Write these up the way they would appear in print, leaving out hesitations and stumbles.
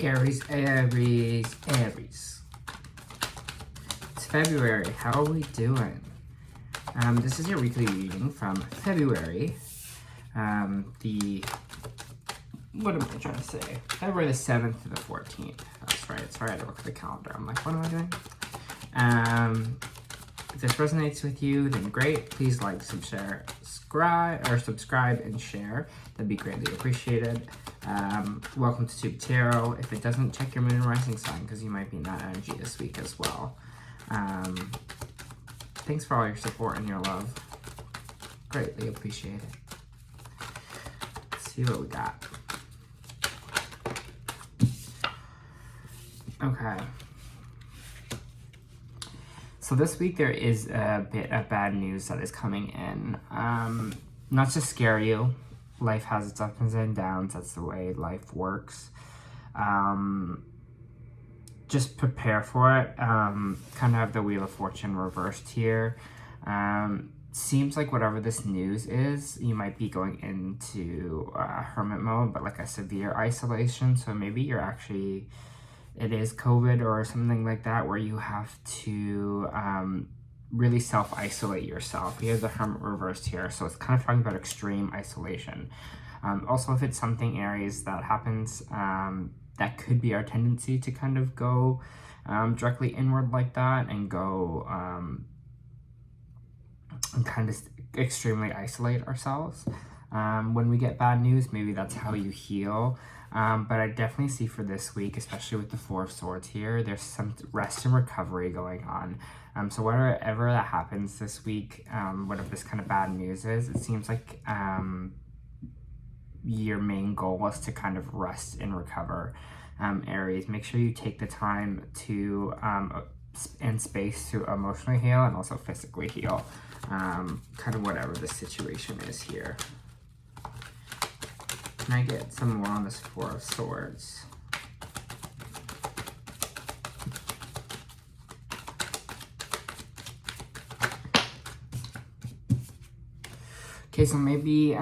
Aries, Aries, Aries. It's February. How are we doing? This is your weekly reading from February. What am I trying to say? February the 7th to the 14th. That's right. Sorry, I had to look at the calendar. I'm like, what am I doing? If this resonates with you, then great. Please like, subscribe, and share. That'd be greatly appreciated. Welcome to Toque Tarot. If it doesn't, check your moon and rising sign because you might be in that energy this week as well. Thanks for all your support and your love. Greatly appreciate it. Let's see what we got. Okay. So this week there is a bit of bad news that is coming in. Not to scare you. Life has its ups and downs. That's the way life works. Just prepare for it. Kind of have the Wheel of Fortune reversed here. Seems like whatever this news is, you might be going into hermit mode, but like a severe isolation. So maybe you're actually, it is COVID or something like that, where you have to really self-isolate yourself. You have the hermit reversed here, so it's kind of talking about extreme isolation. Also, if it's something, Aries, that happens, that could be our tendency to kind of go directly inward like that and go and kind of extremely isolate ourselves. When we get bad news, maybe that's how you heal. But I definitely see for this week, especially with the Four of Swords here, there's some rest and recovery going on. So whatever that happens this week, whatever this kind of bad news is, it seems like your main goal is to kind of rest and recover. Aries, make sure you take the time to and space to emotionally heal and also physically heal. Kind of whatever the situation is here. Can I get some more on this Four of Swords? Okay, so maybe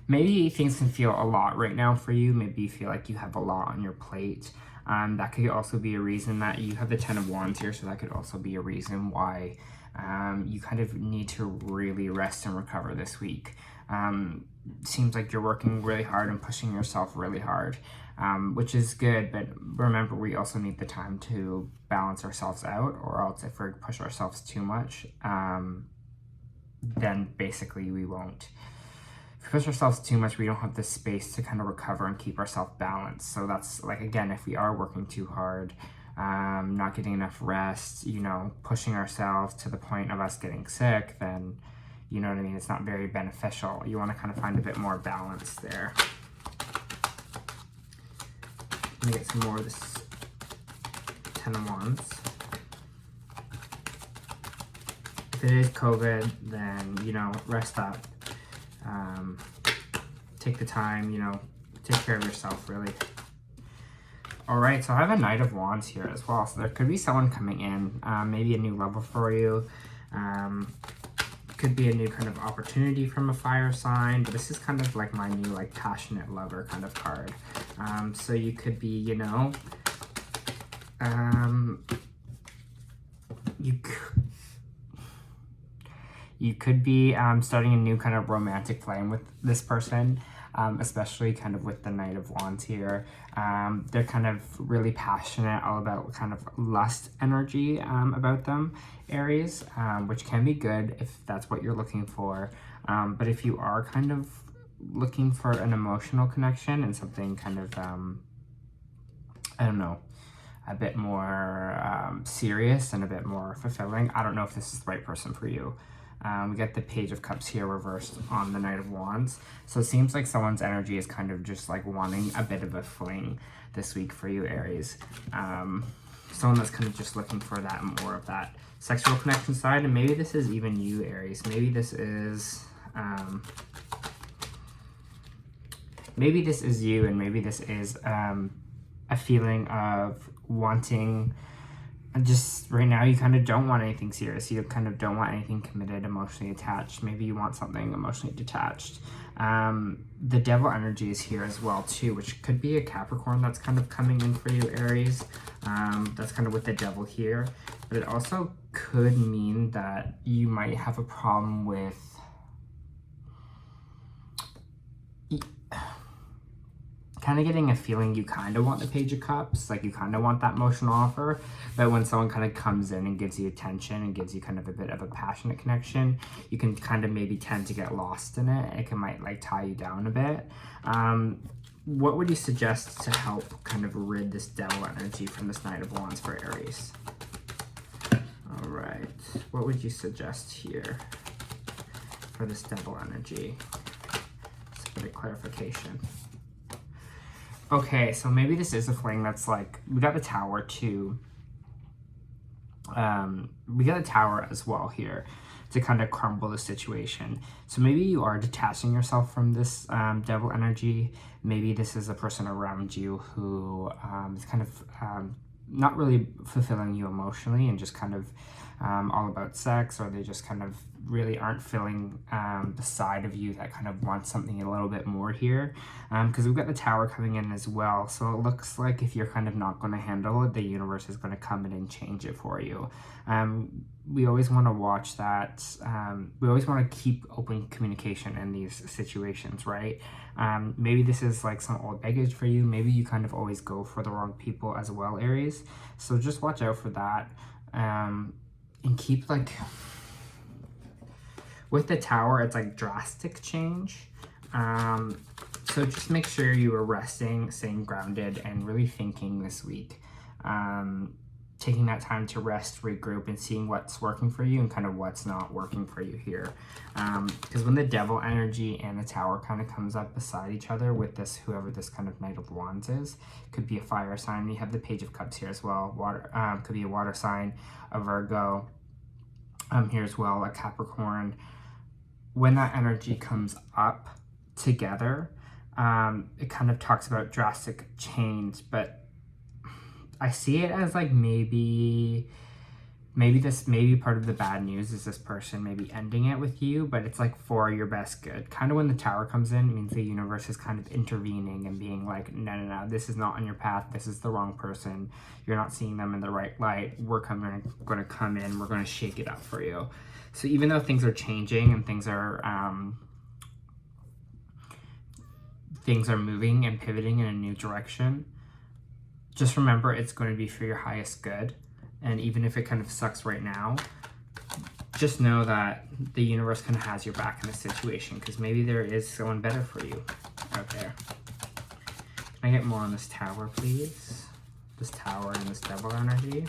maybe things can feel a lot right now for you. Maybe you feel like you have a lot on your plate. That could also be a reason that you have the Ten of Wands here, so that could also be a reason why you kind of need to really rest and recover this week. Seems like you're working really hard and pushing yourself really hard, which is good, but remember, we also need the time to balance ourselves out, or else if we push ourselves too much, then basically we won't. If we push ourselves too much, we don't have the space to kind of recover and keep ourselves balanced. So that's like, again, if we are working too hard, not getting enough rest, you know, pushing ourselves to the point of us getting sick, then, you know what I mean, it's not very beneficial. You want to kind of find a bit more balance there. Let me get some more of this Ten of Wands. If it is COVID, then, you know, rest up. Take the time, you know, take care of yourself, really. All right, so I have a Knight of Wands here as well. So there could be someone coming in, maybe a new level for you. Could be a new kind of opportunity from a fire sign, but this is kind of like my new like passionate lover kind of card. So you could be, you know, you could be starting a new kind of romantic flame with this person, especially kind of with the Knight of Wands here. They're kind of really passionate, all about kind of lust energy about them, Aries, which can be good if that's what you're looking for. But if you are kind of looking for an emotional connection and something kind of, I don't know, a bit more serious and a bit more fulfilling, I don't know if this is the right person for you. We get the Page of Cups here reversed on the Knight of Wands. So it seems like someone's energy is kind of just like wanting a bit of a fling this week for you, Aries. Someone that's kind of just looking for that, more of that sexual connection side. And maybe this is even you, Aries. Maybe this is you, and maybe this is a feeling of wanting just right now you kind of don't want anything serious. You kind of don't want anything committed, emotionally attached. Maybe you want something emotionally detached. The devil energy is here as well too, which could be a Capricorn that's kind of coming in for you, Aries. That's kind of with the devil here. But it also could mean that you might have a problem with kind of getting a feeling you kind of want the Page of Cups, like you kind of want that emotional offer, but when someone kind of comes in and gives you attention and gives you kind of a bit of a passionate connection, you can kind of maybe tend to get lost in it. It can might like tie you down a bit. What would you suggest to help kind of rid this devil energy from this Knight of Wands for Aries? All right, what would you suggest here for this devil energy? Just a bit of clarification. Okay, so maybe this is a fling that's like, we got the Tower too. We got a Tower as well here to kind of crumble the situation. So maybe you are detaching yourself from this devil energy. Maybe this is a person around you who is kind of not really fulfilling you emotionally and just kind of all about sex, or they just kind of really aren't filling the side of you that kind of wants something a little bit more here, because we've got the Tower coming in as well. So it looks like if you're kind of not going to handle it, the universe is going to come in and change it for you. We always want to watch that. We always want to keep open communication in these situations, right? Maybe this is like some old baggage for you. Maybe you kind of always go for the wrong people as well, Aries. So just watch out for that. And keep like, with the Tower, it's like drastic change. So just make sure you are resting, staying grounded, and really thinking this week. Taking that time to rest, regroup, and seeing what's working for you and kind of what's not working for you here. Because when the devil energy and the Tower kind of comes up beside each other with this, whoever this kind of Knight of Wands is, could be a fire sign. You have the Page of Cups here as well. Water, could be a water sign, a Virgo, here as well, a Capricorn. When that energy comes up together, it kind of talks about drastic change, but I see it as like maybe part of the bad news is this person maybe ending it with you, but it's like for your best good. Kind of when the Tower comes in, it means the universe is kind of intervening and being like, no, this is not on your path. This is the wrong person. You're not seeing them in the right light. We're going to come in. We're going to shake it up for you. So even though things are changing and things are moving and pivoting in a new direction, just remember it's going to be for your highest good. And even if it kind of sucks right now, just know that the universe kind of has your back in this situation, because maybe there is someone better for you out there. Can I get more on this Tower, please? This Tower and this devil energy.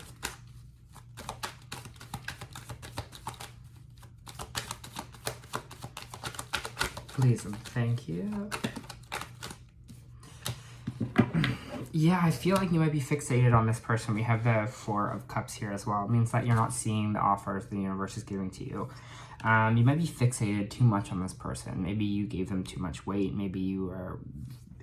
Please and thank you. Yeah, I feel like you might be fixated on this person. We have the Four of Cups here as well. It means that you're not seeing the offers the universe is giving to you. You might be fixated too much on this person. Maybe you gave them too much weight. Maybe you are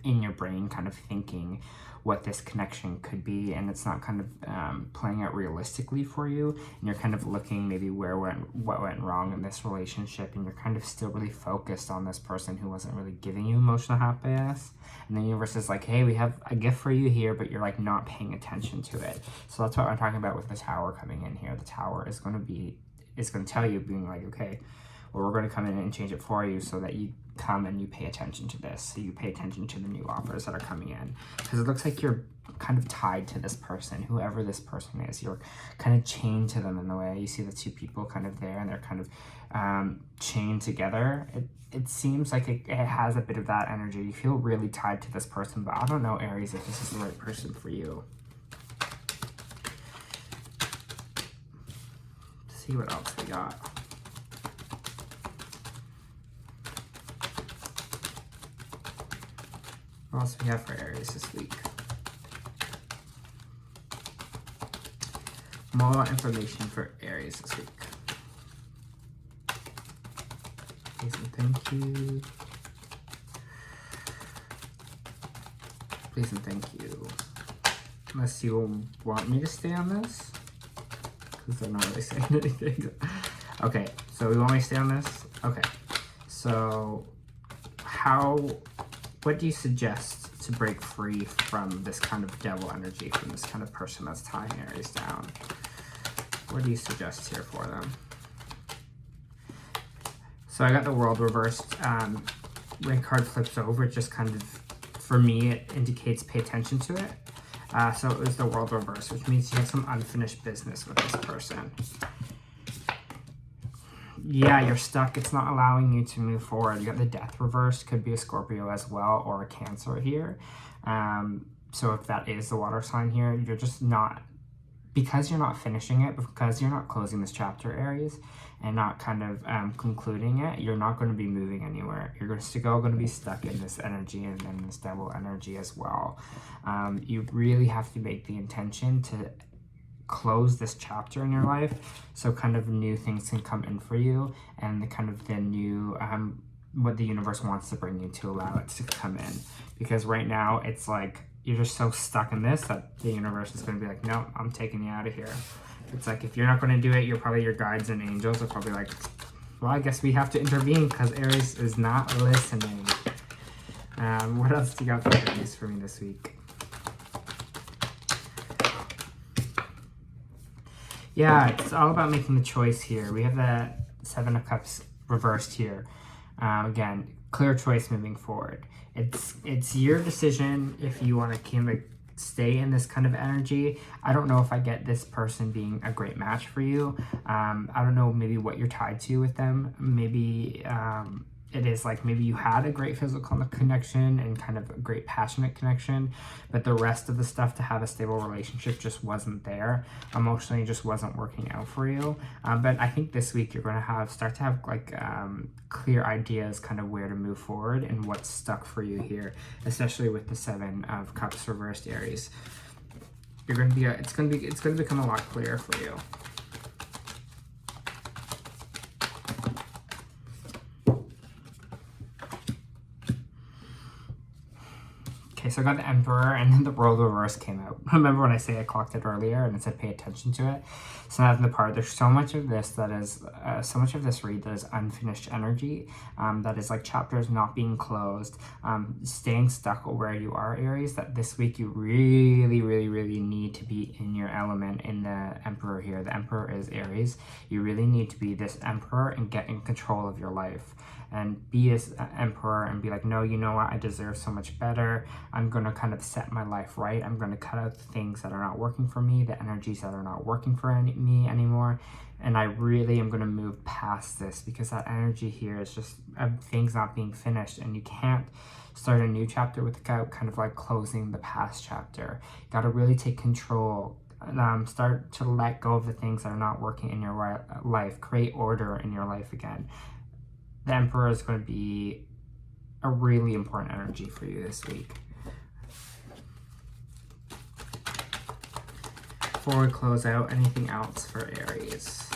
in your brain kind of thinking what this connection could be, and it's not kind of playing out realistically for you, and you're kind of looking maybe what went wrong in this relationship, and you're kind of still really focused on this person who wasn't really giving you emotional happiness, and the universe is like, hey, we have a gift for you here, but you're like not paying attention to it. So that's what I'm talking about with the Tower coming in here. The Tower is going to tell you, being like, okay, well, we're going to come in and change it for you so that you come and you pay attention to this. So you pay attention to the new offers that are coming in. Because it looks like you're kind of tied to this person, whoever this person is. You're kind of chained to them in the way. You see the two people kind of there, and they're kind of chained together. It seems like it has a bit of that energy. You feel really tied to this person, but I don't know, Aries, if this is the right person for you. Let's see what else we got. What else do we have for Aries this week? More information for Aries this week. Please and thank you. Please and thank you. Unless you want me to stay on this. because they're not really saying anything. Okay, so we want me to stay on this? Okay, so what do you suggest to break free from this kind of devil energy, from this kind of person that's tying Aries down? What do you suggest here for them? So I got the World reversed. When card flips over, it just kind of, for me, it indicates pay attention to it. So it was the World reverse, which means you have some unfinished business with this person. Yeah, you're stuck. It's not allowing you to move forward. You got the Death reversed. Could be a Scorpio as well, or a Cancer here. So if that is the water sign here, you're just not, because you're not finishing it, because you're not closing this chapter, Aries, and not kind of concluding it, you're not going to be moving anywhere. You're still going to be stuck in this energy and then this devil energy as well. You really have to make the intention to close this chapter in your life, so kind of new things can come in for you, and the kind of the new what the universe wants to bring you to allow it to come in. Because right now it's like you're just so stuck in this that the universe is going to be like, no, I'm taking you out of here. It's like, if you're not going to do it, you're probably, your guides and angels are probably like, well, I guess we have to intervene because Aries is not listening. What else do you got for Aries for me this week? Yeah, it's all about making the choice here. We have the Seven of Cups reversed here. Again, clear choice moving forward. It's your decision if you want to kind of stay in this kind of energy. I don't know if I get this person being a great match for you. I don't know maybe what you're tied to with them. Maybe it is like, maybe you had a great physical connection and kind of a great passionate connection, but the rest of the stuff to have a stable relationship just wasn't there. Emotionally, just wasn't working out for you. But I think this week you're going to start to have like clear ideas kind of where to move forward and what's stuck for you here, especially with the Seven of Cups reversed, Aries. You're going to be it's going to become a lot clearer for you. Okay, so I got the Emperor, and then the World reverse came out. Remember when I say I clocked it earlier and it said pay attention to it? So that's the part. There's so much of this that is, so much of this read that is unfinished energy, that is like chapters not being closed, staying stuck where you are, Aries, that this week you really, really, really need to be in your element in the Emperor here. The Emperor is Aries. You really need to be this Emperor and get in control of your life. And be as Emperor and be like, no, you know what? I deserve so much better. I'm going to kind of set my life right. I'm going to cut out the things that are not working for me, the energies that are not working for me anymore. And I really am going to move past this, because that energy here is just things not being finished. And you can't start a new chapter without kind of like closing the past chapter. You got to really take control. Start to let go of the things that are not working in your life. Create order in your life again. The Emperor is going to be a really important energy for you this week. Before we close out, anything else for Aries?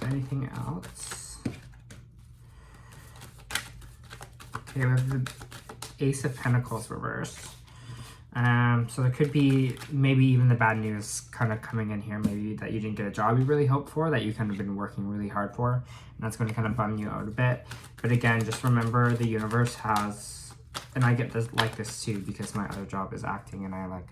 Anything else? Okay, we have the Ace of Pentacles reversed. So there could be maybe even the bad news kind of coming in here, maybe that you didn't get a job you really hoped for, that you kind of been working really hard for, and that's going to kind of bum you out a bit. But again, just remember the universe has, and I get this like this too, because my other job is acting, and I like,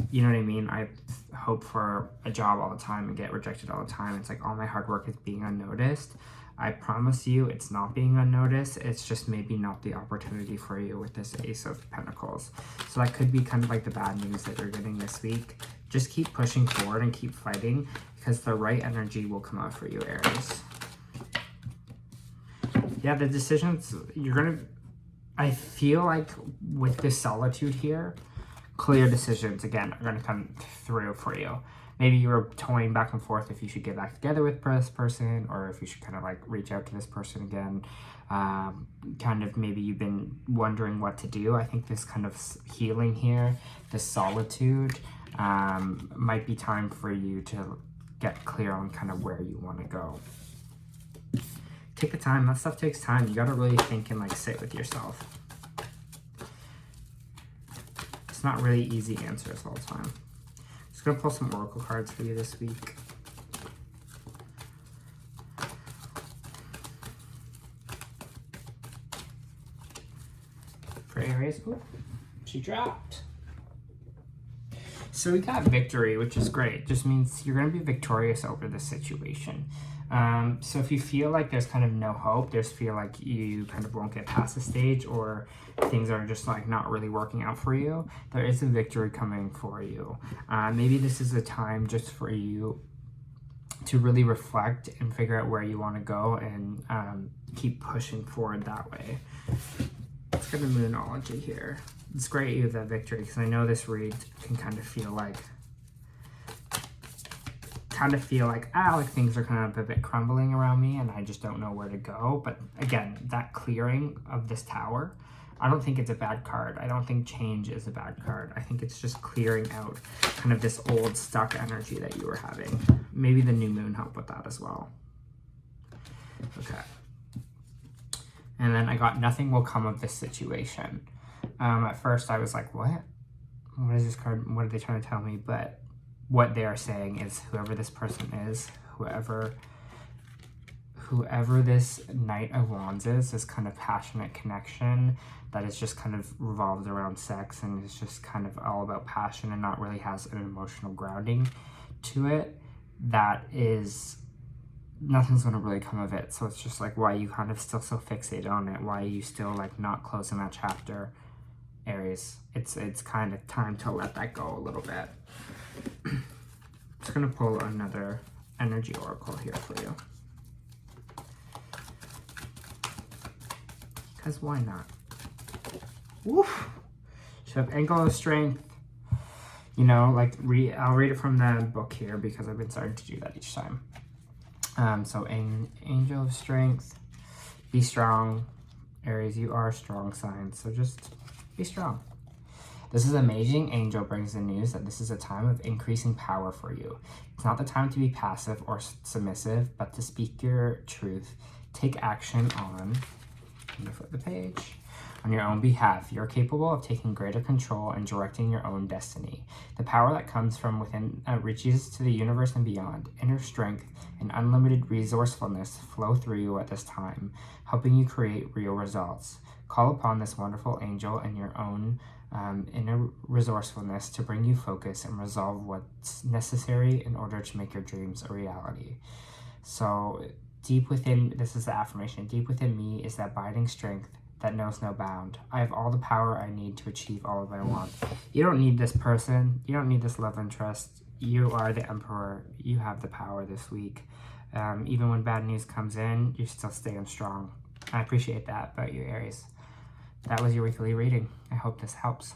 you know what I mean? I hope for a job all the time and get rejected all the time. It's like all my hard work is being unnoticed. I promise you it's not being unnoticed. It's just maybe not the opportunity for you with this Ace of Pentacles. So that could be kind of like the bad news that you're getting this week. Just keep pushing forward and keep fighting, because the right energy will come out for you, Aries. Yeah, the decisions you're going to, I feel like with this solitude here, clear decisions again are going to come through for you. Maybe you were toying back and forth if you should get back together with this person, or if you should kind of like reach out to this person again. Kind of maybe you've been wondering what to do. I think this kind of healing here, this solitude, might be time for you to get clear on kind of where you want to go. Take the time. That stuff takes time. You got to really think and like sit with yourself. It's not really easy answers all the time. Just going to pull some oracle cards for you this week. For Aries. Ooh, she dropped. So we got victory, which is great. Just means you're going to be victorious over this situation. So if you feel like there's kind of no hope, there's feel like you kind of won't get past the stage, or things are just like not really working out for you, there is a victory coming for you. Maybe this is a time just for you to really reflect and figure out where you want to go, and keep pushing forward that way. Let's get the Moonology here. It's great you have that victory, because I know this read can kind of feel like like things are kind of a bit crumbling around me and I just don't know where to go. But again, that clearing of this Tower, I don't think it's a bad card. I don't think change is a bad card. I think it's just clearing out kind of this old stuck energy that you were having. Maybe the new moon helped with that as well. Okay. And then I got nothing will come of this situation. At first I was like, what? What is this card? What are they trying to tell me? But what they are saying is whoever this person is, whoever this Knight of Wands is, this kind of passionate connection that is just kind of revolves around sex and is just kind of all about passion and not really has an emotional grounding to it, that is, nothing's going to really come of it. So it's just like, why are you kind of still so fixated on it? Why are you still like not closing that chapter, Aries? It's kind of time to let that go a little bit. I'm just going to pull another energy oracle here for you. Because why not? Woof! So have Angle of Strength. You know, like, I'll read it from the book here because I've been starting to do that each time. So Angel of Strength. Be strong. Aries, you are a strong sign. So just be strong. This is amazing. Angel brings the news that this is a time of increasing power for you. It's not the time to be passive or submissive, but to speak your truth. Take action on, I'm gonna flip the page, on your own behalf. You're capable of taking greater control and directing your own destiny. The power that comes from within reaches to the universe and beyond. Inner strength and unlimited resourcefulness flow through you at this time, helping you create real results. Call upon this wonderful angel and your own inner resourcefulness to bring you focus and resolve what's necessary in order to make your dreams a reality. So deep within, this is the affirmation, deep within me is that abiding strength that knows no bound. I have all the power I need to achieve all that I want. You don't need this person. You don't need this love interest. You are the emperor. You have the power this week. Even when bad news comes in, you're still staying strong. I appreciate that about you, Aries. That was your weekly reading. I hope this helps.